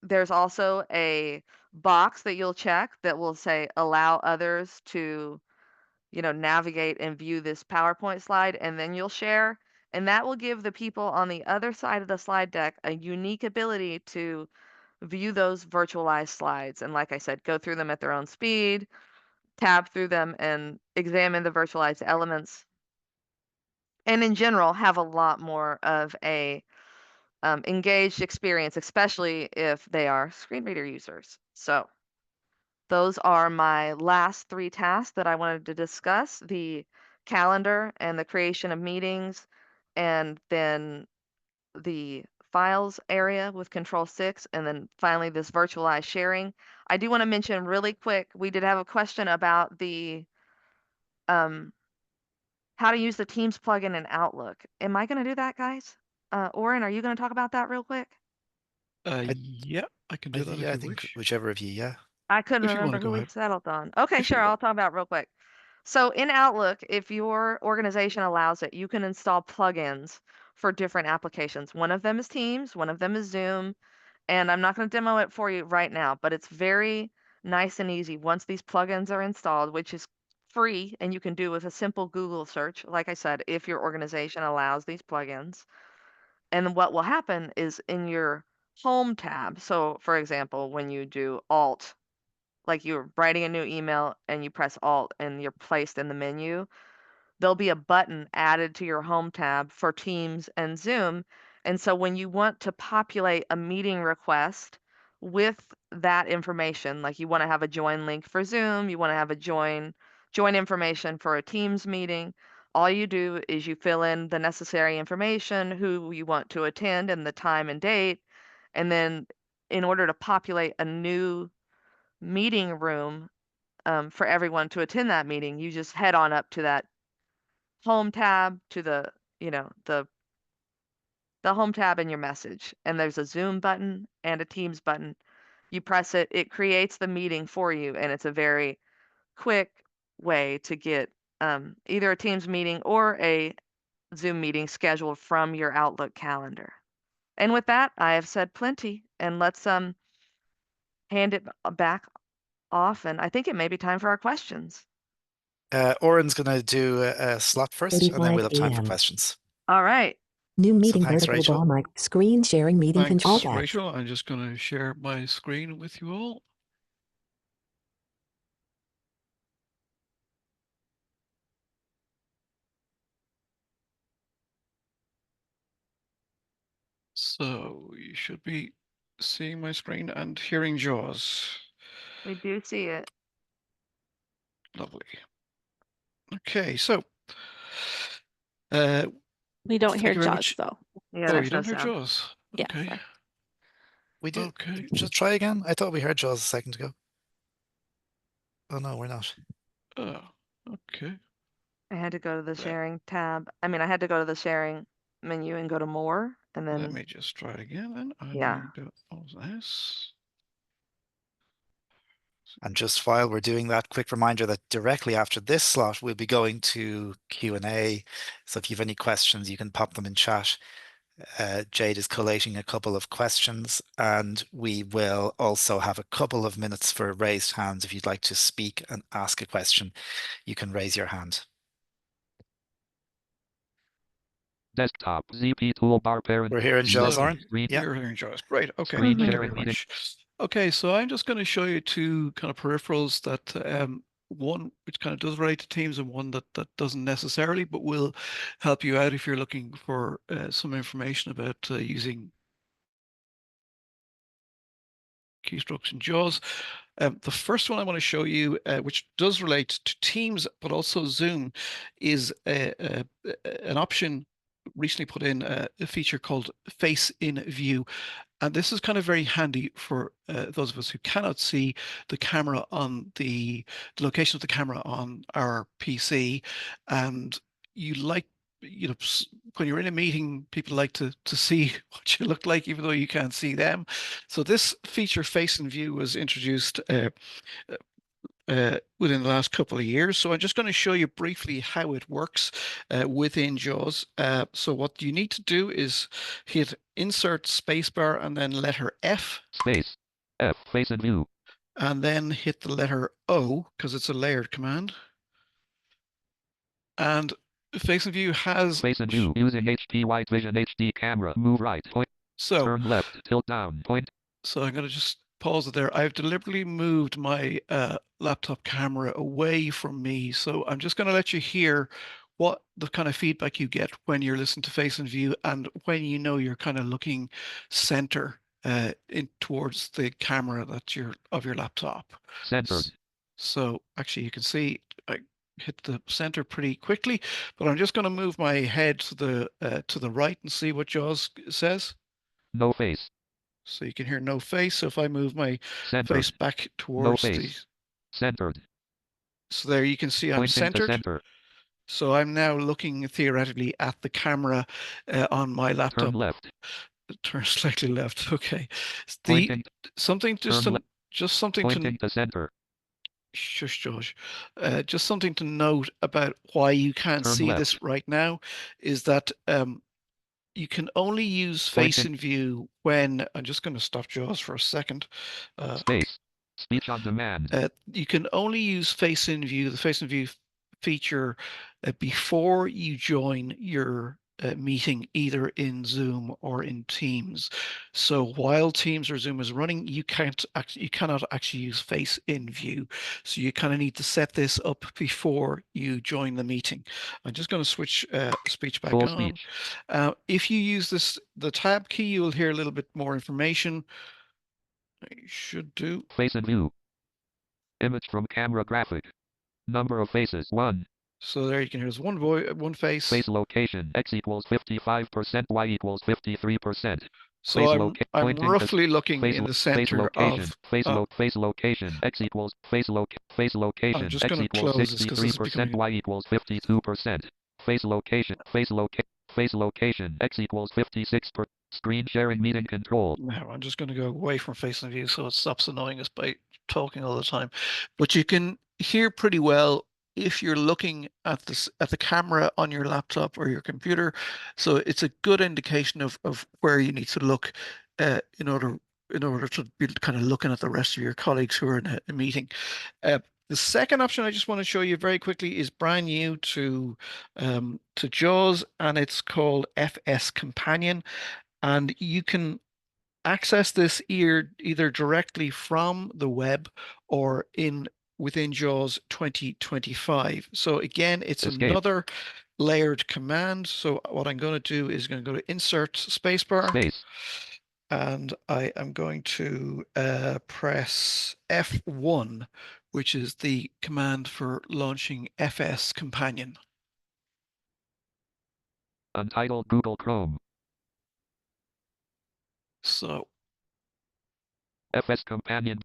there's also a box that you'll check that will say allow others to, navigate and view this PowerPoint slide, and then you'll share. And that will give the people on the other side of the slide deck a unique ability to view those virtualized slides. And like I said, go through them at their own speed, tab through them and examine the virtualized elements. And in general, have a lot more of a engaged experience, especially if they are screen reader users. So those are my last 3 tasks that I wanted to discuss: the calendar and the creation of meetings, and then the files area with Control 6, and then finally this virtualized sharing. I do want to mention really quick, we did have a question about the how to use the Teams plugin in Outlook. Am I going to do that, guys? Oren, are you going to talk about that real quick? Yeah, I can do that if Yeah, I you think wish. whichever of you, yeah. I couldn't If you remember want to who go we ahead. settled on. Okay, If you sure. I'll want. talk about it real quick. So in Outlook, if your organization allows it, you can install plugins for different applications. One of them is Teams, one of them is Zoom, and I'm not going to demo it for you right now, but it's very nice and easy once these plugins are installed, which is free and you can do with a simple Google search, like I said, if your organization allows these plugins. And then what will happen is in your home tab, so for example, when you do Alt, like you're writing a new email and you press Alt and you're placed in the menu, there'll be a button added to your home tab for Teams and Zoom. And so when you want to populate a meeting request with that information, like you want to have a join link for Zoom, you want to have a join information for a Teams meeting, all you do is you fill in the necessary information, who you want to attend and the time and date. And then in order to populate a new meeting room for everyone to attend that meeting, you just head on up to that home tab to the home tab in your message, and there's a Zoom button and a Teams button. You press it, it creates the meeting for you, and it's a very quick way to get either a Teams meeting or a Zoom meeting scheduled from your Outlook calendar. And with that, I have said plenty, and let's hand it back off, and I think it may be time for our questions. Oren's going to do a slot first, and then we'll have time for 35 questions. All right. New meeting thanks, vertical Rachel. bar mic screen sharing meeting control Thanks, tabs. Rachel. I'm just going to share my screen with you all. So you should be seeing my screen and hearing Jaws. We do see it. Lovely. Okay, so We don't thank hear you very Jaws much. though. Yeah, Oh, there's you no don't hear sound. Jaws? Yeah, Okay. sorry. We do. Okay. Just try again. I thought we heard Jaws a second ago. Oh no, we're not. Oh, okay. I had to go to the Let- sharing tab. I mean, I had to go to the sharing menu and go to more, and Let then me just try it again then. I'm yeah. going to pause this. And just while we're doing that, quick reminder that directly after this slot, we'll be going to Q&A. So if you have any questions, you can pop them in chat. Jade is collating a couple of questions, and we will also have a couple of minutes for raised hands. If you'd like to speak and ask a question, you can raise your hand. Desktop, ZP toolbar parent. We're here in Jaws, So, Lauren. Screen, Yeah. You're hearing Jaws. Great. Okay. Screen Thank you sharing very meeting. much. Okay, so I'm just going to show you two kind of peripherals that one which kind of does relate to Teams and one that doesn't necessarily, but will help you out if you're looking for some information about using keystrokes in JAWS. The first one I want to show you, which does relate to Teams, but also Zoom, is an option recently put in, a feature called Face in View. And this is kind of very handy for those of us who cannot see the camera on the location of the camera on our PC. And you like, when you're in a meeting, people like to see what you look like, even though you can't see them. So this feature, Face in View, was introduced within the last couple of years. So I'm just going to show you briefly how it works within JAWS. So what you need to do is hit Insert Spacebar and then letter F. Space. F. Face in View. And then hit the letter O, because it's a layered command. And Face in View has... Face in View using HP Wide Vision HD camera. Move right. Point. So, turn left. Tilt down. Point. So I'm going to just pause it there. I've deliberately moved my laptop camera away from me. So I'm just going to let you hear what the kind of feedback you get when you're listening to Face in View and when you know you're kind of looking center in towards the camera of your laptop. Centered. So actually you can see I hit the center pretty quickly, but I'm just going to move my head to the right and see what JAWS says. No face. So you can hear no face. So if I move my Centered. face back towards no face. Centered. So there you can see I'm Pointing centered. to center. So I'm now looking theoretically at the camera on my laptop. Turn left. Turn slightly left. Okay. Pointing. Something Pointing to center. Shush, George. Just something to note about why you can't Turn see left. this right now is that you can only use Face in View when, I'm just going to stop JAWS for a second. Space. Speech on demand. You can only use Face in View, the Face in View feature, before you join your meeting, either in Zoom or in Teams. So while Teams or Zoom is running, you cannot actually use Face in View. So you kind of need to set this up before you join the meeting. I'm just going to switch speech back Full on. speech. If you use the tab key, you will hear a little bit more information. You should do. Face in View. Image from camera graphic. Number of faces 1. So there you can hear there's one face. Face location X equals 55%, Y equals 53%. So I'm roughly looking in the center of face location X equals face location I'm just X going to equals close this 63%, Y equals 52%. Face location X equals 56%. Screen sharing meeting control. Now I'm just going to go away from Face in View so it stops annoying us by talking all the time. But you can hear pretty well if you're looking at the camera on your laptop or your computer. So it's a good indication of where you need to look in order to be kind of looking at the rest of your colleagues who are in a meeting. The second option I just want to show you very quickly is brand new to JAWS, and it's called FS Companion. And you can access this either directly from the web or within JAWS 2025. So again, it's Escape. another layered command. So what I'm going to do is going to go to Insert Spacebar. Space. And I am going to press F1, which is the command for launching FS Companion. Untitled Google Chrome. So FS Companion.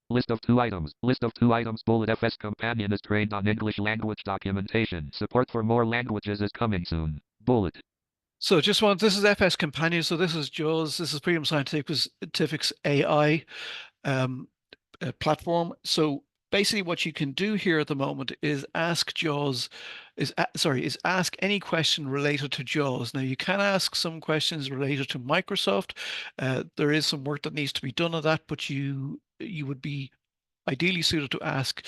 List of 2 items. List of 2 items. Bullet. FS Companion is trained on English language documentation. Support for more languages is coming soon. Bullet. So this is FS Companion. So this is JAWS. This is Premium Scientific's AI. platform. So basically what you can do here at the moment is ask JAWS, is ask any question related to JAWS. Now you can ask some questions related to Microsoft. There is some work that needs to be done on that, but you would be ideally suited to ask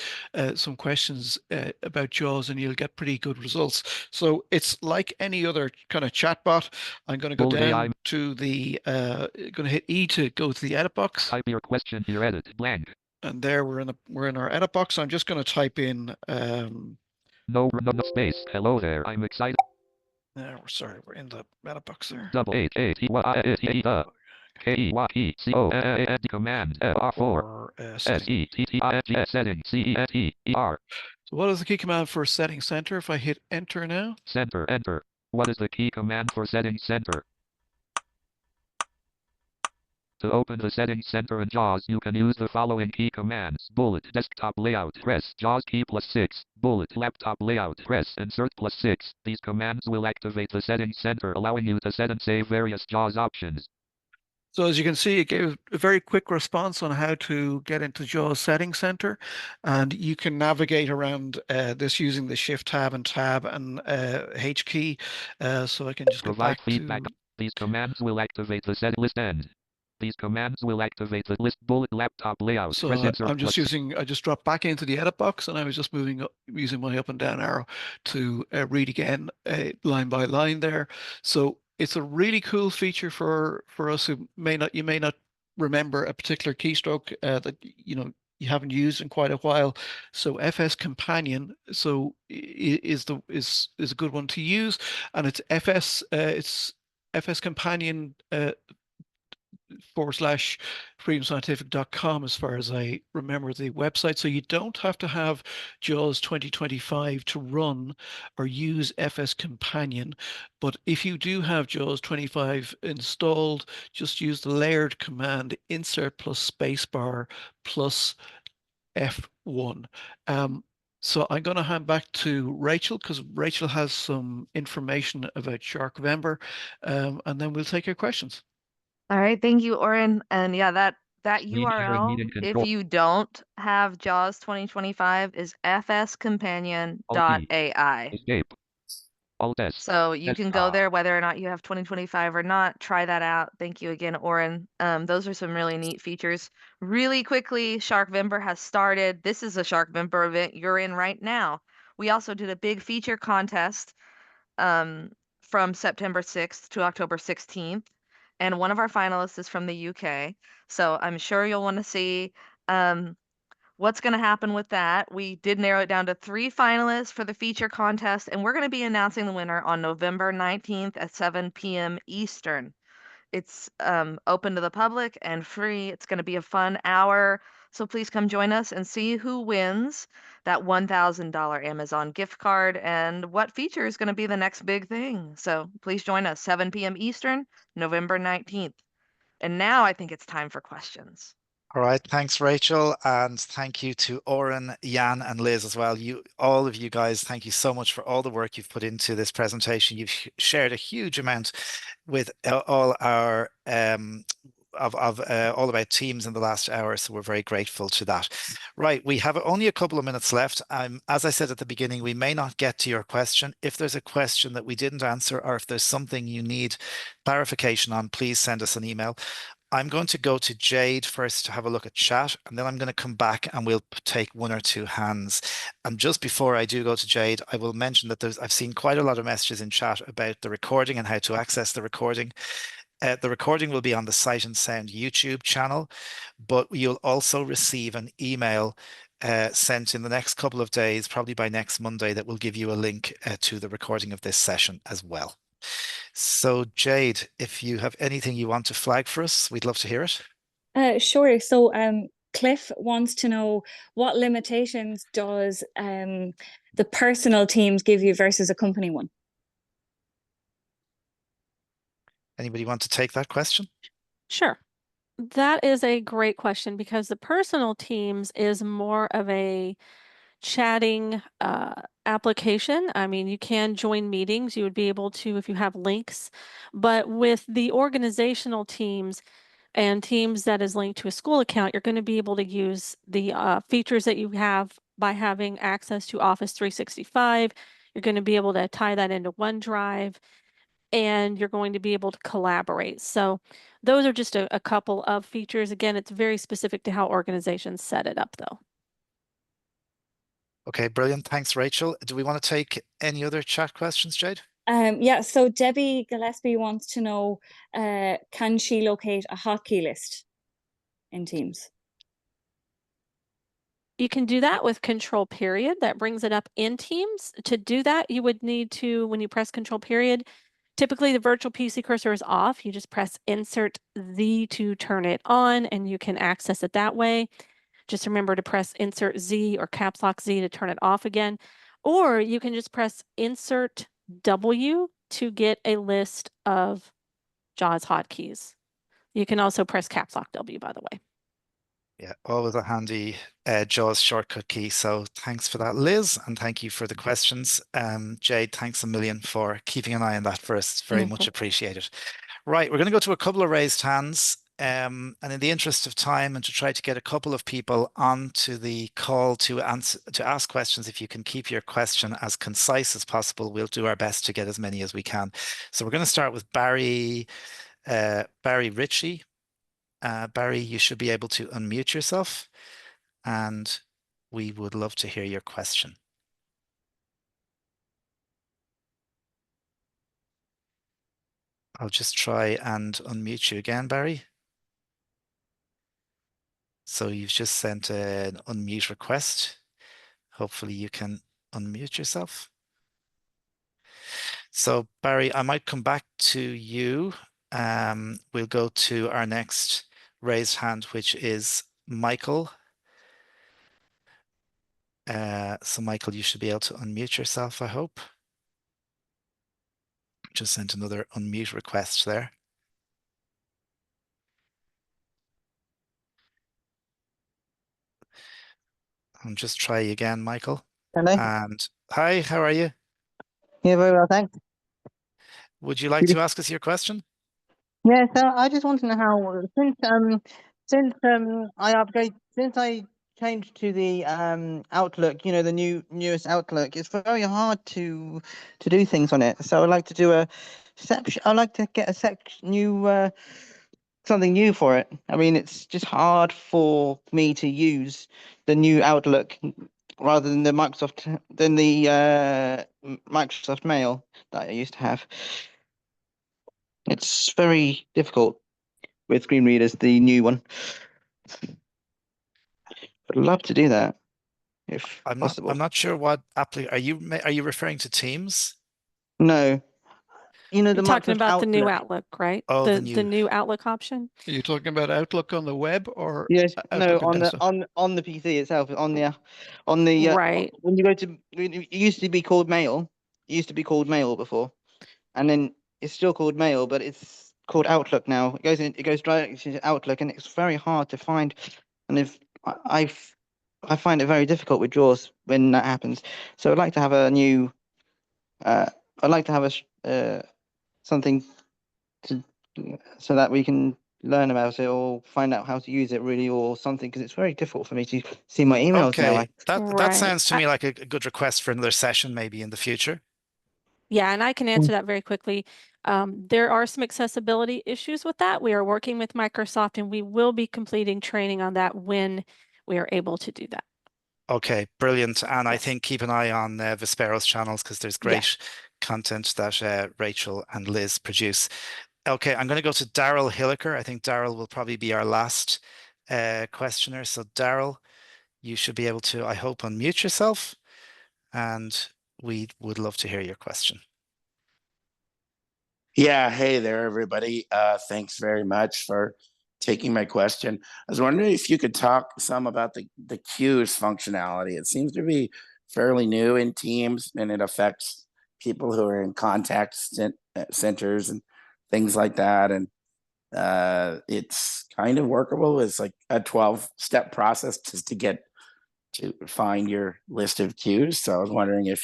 some questions about JAWS, and you'll get pretty good results. So it's like any other kind of chatbot. I'm going to go down to the, going to hit E to go to the edit box. Type your question here, edit, blank. And there we're in our edit box. I'm just going to type in. No space. Hello there. I'm excited. Sorry, we're in the edit box there. Command R4 setting CETER. So what is the key command for setting center? If I hit enter now. Center, enter. What is the key command for setting center? To open the settings center in JAWS, you can use the following key commands. Bullet, desktop layout, press JAWS key +6. Bullet, laptop layout, press insert +6. These commands will activate the settings center, allowing you to set and save various JAWS options. So as you can see, it gave a very quick response on how to get into JAWS Settings Center, and you can navigate around this using the Shift tab and H key. So I can just provide feedback. These commands will activate the set list end. These commands will activate the list bullet laptop layout. So I'm just I just dropped back into the edit box, and I was just moving up, using my up and down arrow to read again line by line there. So it's a really cool feature for us who you may not remember a particular keystroke that you haven't used in quite a while. So FS Companion is a good one to use, and it's FS Companion /freedomscientific.com as far as I remember the website. So you don't have to have JAWS 2025 to run or use FS Companion. But if you do have JAWS 25 installed, just use the layered command insert plus spacebar plus F1. So I'm going to hand back to Rachel, because Rachel has some information about Sharkvember, and then we'll take your questions. All right, thank you, Oren. And yeah, that URL, if you don't have JAWS 2025, is fscompanion.ai. Escape. So you can go there whether or not you have 2025 or not. Try that out. Thank you again, Oren. Those are some really neat features. Really quickly, Sharkvember has started. This is a Sharkvember event you're in right now. We also did a big feature contest from September 6th to October 16th. And one of our finalists is from the UK. So I'm sure you'll want to see what's going to happen with that. We did narrow it down to 3 finalists for the feature contest, and we're going to be announcing the winner on November 19th at 7 p.m. Eastern. It's open to the public and free. It's going to be a fun hour. So please come join us and see who wins that $1,000 Amazon gift card and what feature is going to be the next big thing. So please join us, 7 p.m. Eastern, November 19th. And now I think it's time for questions. All right, thanks, Rachel, and thank you to Oren, Jan, and Liz as well. All of you guys, thank you so much for all the work you've put into this presentation. You've shared a huge amount with all our all about Teams in the last hour, so we're very grateful to that. Right, we have only a couple of minutes left. As I said at the beginning, we may not get to your question. If there's a question that we didn't answer, or if there's something you need clarification on, please send us an email. I'm going to go to Jade first to have a look at chat, and then I'm going to come back and we'll take 1 or 2 hands. And just before I do go to Jade, I will mention that I've seen quite a lot of messages in chat about the recording and how to access the recording. The recording will be on the Sight and Sound YouTube channel, but you'll also receive an email sent in the next couple of days, probably by next Monday, that will give you a link to the recording of this session as well. So Jade, if you have anything you want to flag for us, we'd love to hear it. Sure. So Cliff wants to know, what limitations does the personal Teams give you versus a company one? Anybody want to take that question? Sure. That is a great question, because the personal Teams is more of a chatting application. I mean, you can join meetings. You would be able to if you have links. But with the organizational Teams, And Teams that is linked to a school account, you're going to be able to use the features that you have by having access to Office 365. You're going to be able to tie that into OneDrive, and you're going to be able to collaborate. So those are just a couple of features. Again, it's very specific to how organizations set it up, though. Okay, brilliant. Thanks, Rachel. Do we want to take any other chat questions, Jade? Yeah, so Debbie Gillespie wants to know, can she locate a hotkey list in Teams? You can do that with Control Period. That brings it up in Teams. To do that, you would need to, when you press Control Period, typically the virtual PC cursor is off. You just press Insert Z to turn it on, and you can access it that way. Just remember to press Insert Z or Caps Lock Z to turn it off again. Or you can just press Insert W to get a list of JAWS hotkeys. You can also press Caps Lock W, by the way. Yeah, always a handy JAWS shortcut key. So thanks for that, Liz, and thank you for the questions. Jade, thanks a million for keeping an eye on that for us. It's very much appreciated. Right, we're going to go to a couple of raised hands. And in the interest of time and to try to get a couple of people onto the call to ask questions, if you can keep your question as concise as possible, we'll do our best to get as many as we can. So we're going to start with Barry Ritchie. Barry, you should be able to unmute yourself, and we would love to hear your question. I'll just try and unmute you again, Barry. So you've just sent an unmute request. Hopefully you can unmute yourself. So Barry, I might come back to you. We'll go to our next raised hand, which is Michael. So Michael, you should be able to unmute yourself, I hope. Just sent another unmute request there. I'll just try again, Michael. Hello. And hi, how are you? Yeah, very well, thanks. Would you like to ask us your question? Yeah, so I just want to know how since I changed to the Outlook, you know, the newest Outlook, it's very hard to do things on it. So I'd like to do a section. I'd like to get a new something new for it. I mean, it's just hard for me to use the new Outlook rather than the Microsoft Mail that I used to have. It's very difficult with screen readers, the new one. I'd love to do that if possible. I'm not sure what are you referring to Teams? No. You know, You're the talking Microsoft about the new Outlook. Outlook, right? Oh, the new Outlook option. Are you talking about Outlook on the web or Yes, no, Outlook on on the desktop? on the PC itself, on the Right. when you go to it used to be called Mail. It used to be called Mail before, and then it's still called Mail, but it's called Outlook now. It goes directly to Outlook, and it's very hard to find. And if I find it very difficult with JAWS when that happens. So I'd like to have a new. I'd like to have something to so that we can learn about it or find out how to use it really or something, because it's very difficult for me to see my emails now. Okay, that Right. sounds to me like a good request for another session maybe in the future. Yeah, and I can answer that very quickly. There are some accessibility issues with that. We are working with Microsoft, and we will be completing training on that when we are able to do that. Okay, brilliant. And I Yes. think keep an eye on Vispero's channels because there's great Yes. content that Rachel and Liz produce. Okay, I'm going to go to Daryl Hilliker. I think Daryl will probably be our last questioner. So Daryl, you should be able to, I hope, unmute yourself, and we would love to hear your question. Yeah, hey there, everybody. Thanks very much for taking my question. I was wondering if you could talk some about the queues functionality. It seems to be fairly new in Teams, and it affects people who are in contact centers and things like that. And it's kind of workable. It's like a 12-step process just to get to find your list of queues. So I was wondering if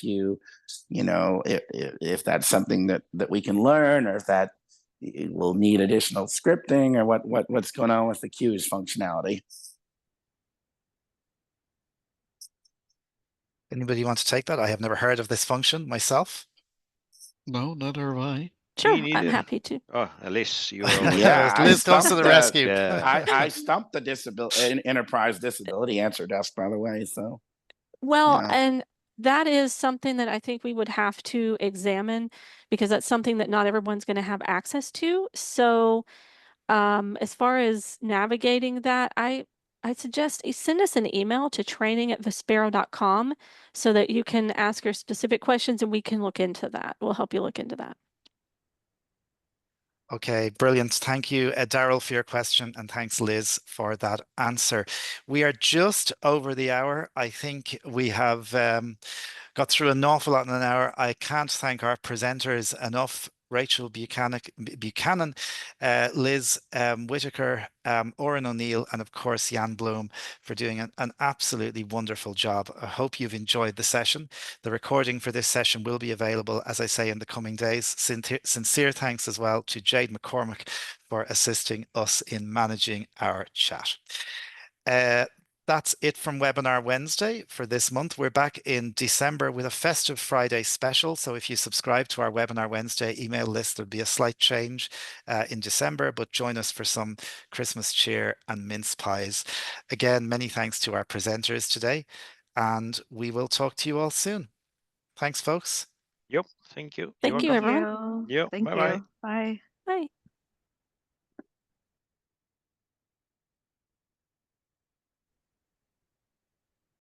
if that's something that we can learn, or if that we'll need additional scripting, or what's going on with the queues functionality? Anybody want to take that? I have never heard of this function myself. No, neither have I. Sure, Me I'm neither. happy to. Oh, Liz, you are always Yeah, I Liz comes to the stumped rescue. I stumped the disability enterprise disability answer desk, by the way. So Well, yeah. and that is something that I think we would have to examine because that's something that not everyone's going to have access to. So, as far as navigating that, I suggest you send us an email to training@vispero.com so that you can ask your specific questions and we can look into that. We'll help you look into that. Okay, brilliant. Thank you, Daryl, for your question, and thanks, Liz, for that answer. We are just over the hour. I think we have got through an awful lot in an hour. I can't thank our presenters enough. Rachel Buchanan, Liz Whitaker, Oren O'Neill, and of course Jan Bloom for doing an absolutely wonderful job. I hope you've enjoyed the session. The recording for this session will be available, as I say, in the coming days. Sincere thanks as well to Jade McCormick for assisting us in managing our chat. That's it from Webinar Wednesday for this month. We're back in December with a Festive Friday special. So if you subscribe to our Webinar Wednesday email list, there'll be a slight change in December, but join us for some Christmas cheer and mince pies. Again, many thanks to our presenters today, and we will talk to you all soon. Thanks, folks. Yep. Thank you. Thank you, everyone. Thank you. Yep. Thank Bye-bye. you. Bye.